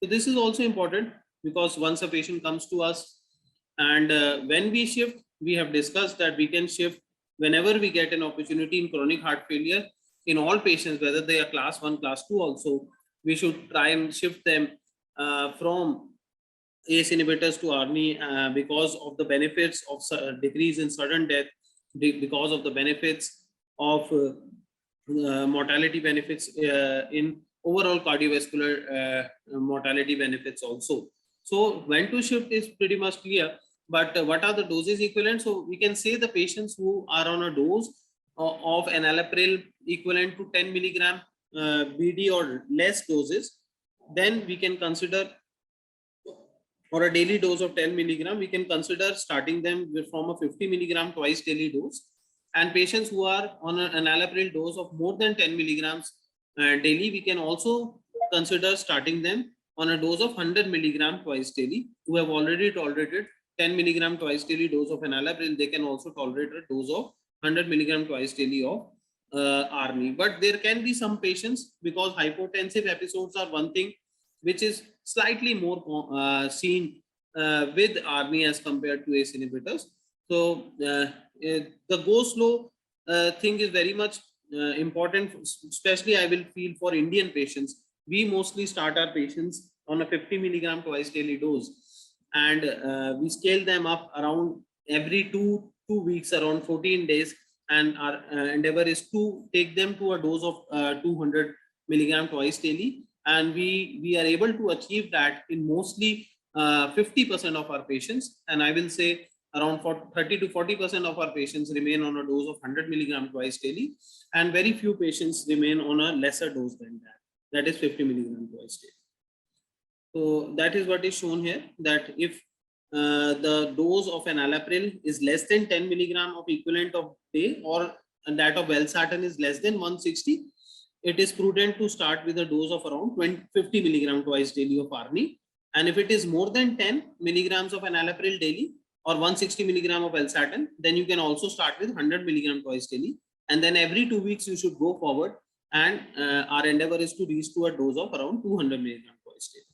So this is also important, because once a patient comes to us, and when we shift, we have discussed that we can shift whenever we get an opportunity in chronic heart failure in all patients, whether they are class 1, class 2 also, we should try and shift them from ACE inhibitors to ARNI because of the benefits of decrease in sudden death, because of the benefits of mortality benefits in overall cardiovascular mortality benefits also. So when to shift is pretty much clear, but what are the doses equivalent? So we can say the patients who are on a dose of enalapril equivalent to 10 milligram BD or less doses, then we can consider, for a daily dose of 10 milligram, we can consider starting them from a 50 milligram twice daily dose. And patients who are on an enalapril dose of more than 10 milligrams daily, we can also consider starting them on a dose of 100 milligram twice daily. Who have already tolerated 10 milligram twice daily dose of enalapril, they can also tolerate a dose of 100 milligram twice daily of ARNI. But there can be some patients, because hypotensive episodes are one thing which is slightly more seen with ARNI as compared to ACE inhibitors. So the go slow thing is very much important, especially I will feel for Indian patients. We mostly start our patients on a 50 milligram twice daily dose, and we scale them up around every two weeks, around 14 days, and our endeavor is to take them to a dose of 200 milligram twice daily, and we are able to achieve that in mostly 50% of our patients, and I will say around 30 to 40% of our patients remain on a dose of 100 milligram twice daily, and very few patients remain on a lesser dose than that, that is 50 milligram twice daily. So that is what is shown here, that if the dose of enalapril is less than 10 milligram of equivalent of day, or that of valsartan is less than 160, it is prudent to start with a dose of around 50 milligram twice daily of ARNI. And if it is more than 10 milligrams of enalapril daily or 160 milligram of valsartan, then you can also start with 100 milligram twice daily. And then every 2 weeks you should go forward, and our endeavor is to reach to a dose of around 200 milligram twice daily.